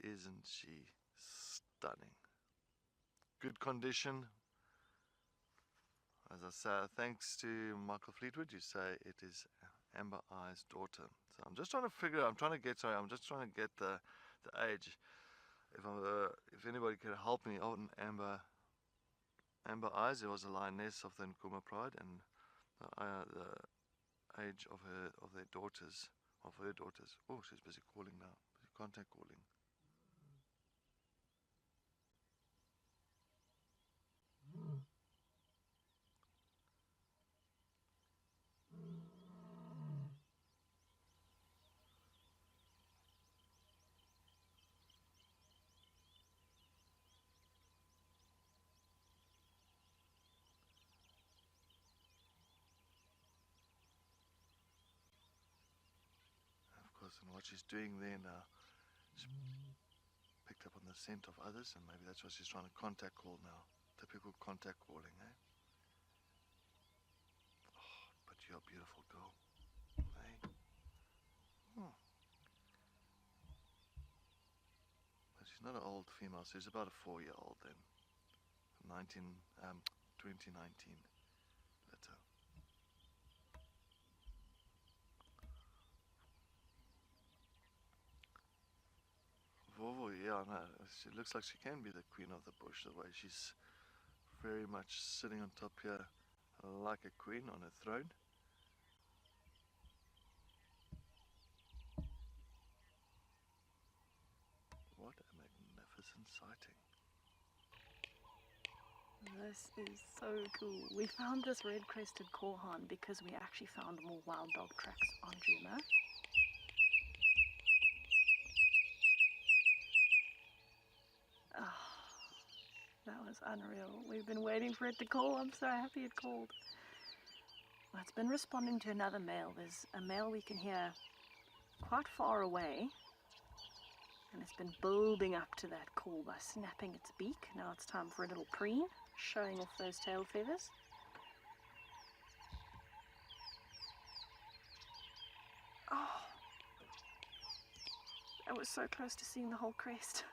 Isn't she stunning? Good condition. As I say, thanks to Michael Fleetwood, you say it is Amber Eye's daughter. So I'm just trying to figure out, I'm just trying to get the age. If anybody could help me out in Amber Eyes, there was a lioness of the Nkuma Pride, and the age of her daughters. Oh, she's busy calling now. Busy contact calling. Of course, and what she's doing there now, she's picked up on the scent of others, and maybe that's why she's trying to contact call now. Typical contact calling, eh? Oh, but you're a beautiful girl, eh? But she's not an old female, so she's about a 4-year-old then. 2019 letter. Vovo, yeah, no, she looks like she can be the queen of the bush, the way she's very much sitting on top here like a queen on a throne. What a magnificent sighting. This is so cool. We found this red-crested Korhaan because we actually found more wild dog tracks on Juma. Oh, that was unreal. We've been waiting for it to call. I'm so happy it called. Well, it's been responding to another male. There's a male we can hear quite far away, and it's been building up to that call by snapping its beak. Now it's time for a little preen, showing off those tail feathers. Oh, I was so close to seeing the whole crest.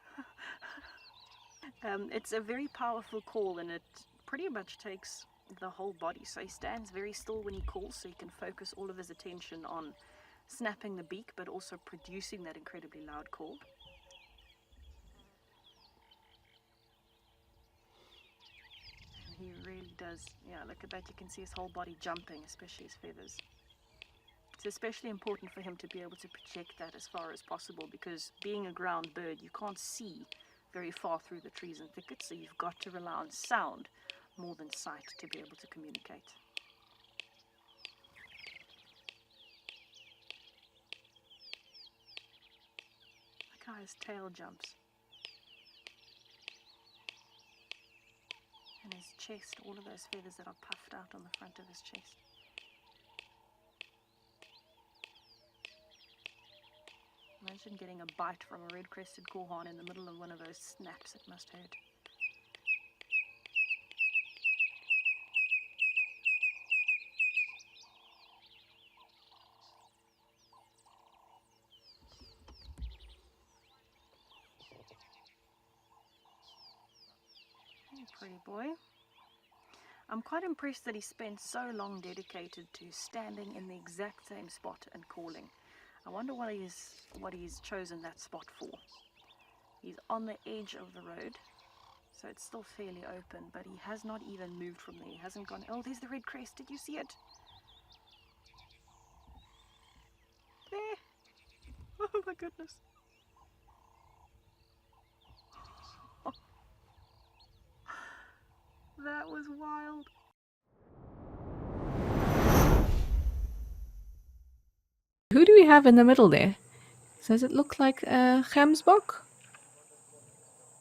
It's a very powerful call, and it pretty much takes the whole body. So he stands very still when he calls, so he can focus all of his attention on snapping the beak, but also producing that incredibly loud call. And he really does, yeah, look at that, you can see his whole body jumping, especially his feathers. It's especially important for him to be able to project that as far as possible, because being a ground bird, you can't see very far through the trees and thickets, so you've got to rely on sound more than sight to be able to communicate. Look how his tail jumps. And his chest, all of those feathers that are puffed out on the front of his chest. Imagine getting a bite from a red-crested Korhaan in the middle of one of those snaps. It must hurt. Hey, pretty boy. I'm quite impressed that he spent so long dedicated to standing in the exact same spot and calling. I wonder what he's chosen that spot for. He's on the edge of the road, so it's still fairly open, but he has not even moved from there. He hasn't gone, oh, there's the red crest. Did you see it? There. Oh my goodness. That was wild. Who do we have in the middle there? Does it look like a Gemsbok?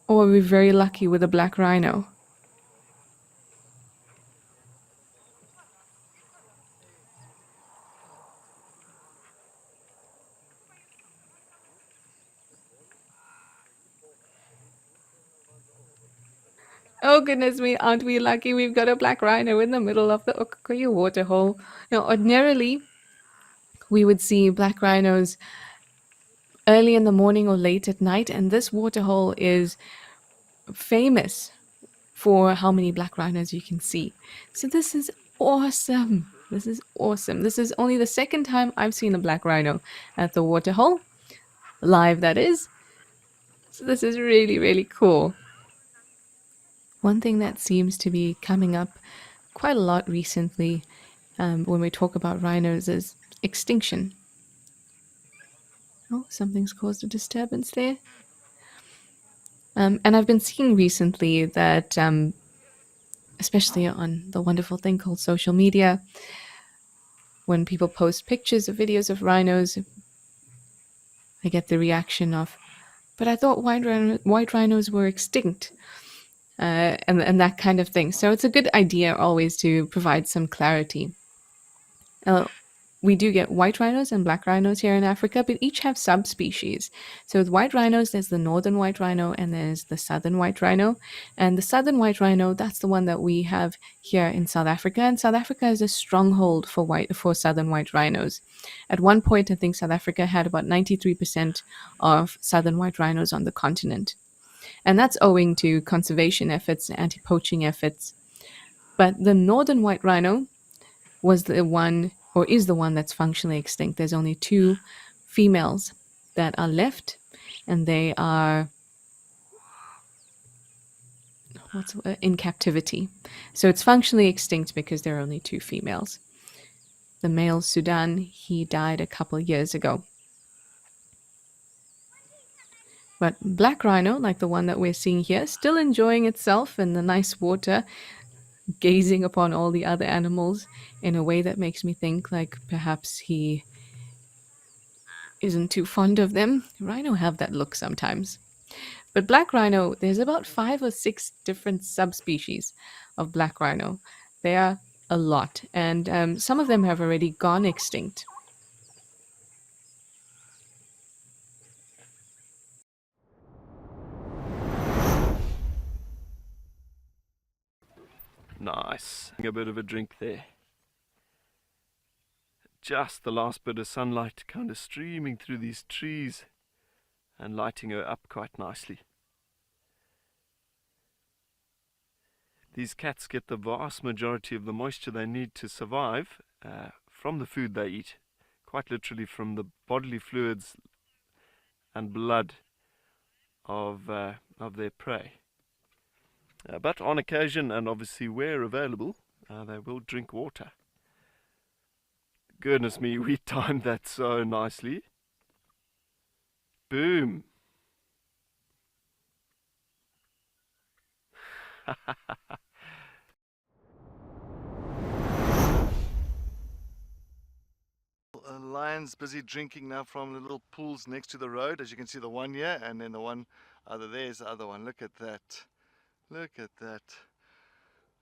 Or are we very lucky with a black rhino? Oh goodness me, aren't we lucky we've got a black rhino in the middle of the Okakoya waterhole. Now, ordinarily, we would see black rhinos early in the morning or late at night, and this waterhole is famous for how many black rhinos you can see. So this is awesome. This is awesome. This is only the second time I've seen a black rhino at the waterhole, live that is. So this is really, really cool. One thing that seems to be coming up quite a lot recently when we talk about rhinos is extinction. Oh, something's caused a disturbance there. And I've been seeing recently that, especially on the wonderful thing called social media, when people post pictures or videos of rhinos, I get the reaction of, but I thought white rhinos were extinct, and that kind of thing. So it's a good idea always to provide some clarity. We do get white rhinos and black rhinos here in Africa, but each have subspecies. So with white rhinos, there's the northern white rhino and there's the southern white rhino. And the southern white rhino, that's the one that we have here in South Africa. And South Africa is a stronghold for southern white rhinos. At one point, I think South Africa had about 93% of southern white rhinos on the continent. And that's owing to conservation efforts, anti-poaching efforts. But the northern white rhino was the one, or is the one, that's functionally extinct. There's only 2 females that are left, and they are in captivity. So it's functionally extinct because there are only 2 females. The male Sudan, he died a couple years ago. But black rhino, like the one that we're seeing here, still enjoying itself in the nice water, gazing upon all the other animals in a way that makes me think like perhaps he isn't too fond of them. Rhino have that look sometimes. But black rhino, there's about 5 or 6 different subspecies of black rhino. They are a lot, and some of them have already gone extinct. Nice. A bit of a drink there. Just the last bit of sunlight kind of streaming through these trees and lighting her up quite nicely. These cats get the vast majority of the moisture they need to survive from the food they eat, quite literally from the bodily fluids and blood of their prey. But on occasion, and obviously where available, they will drink water. Goodness me, we timed that so nicely. Boom! A lion's busy drinking now from the little pools next to the road. As you can see, the one here, and then the one other there is the other one. Look at that. Look at that.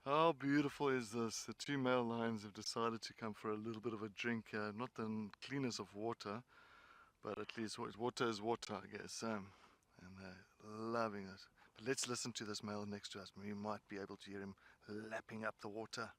How beautiful is this? The 2 male lions have decided to come for a little bit of a drink. Not the cleanest of water, but at least water is water, I guess. And they're loving it. But let's listen to this male next to us. We might be able to hear him lapping up the water.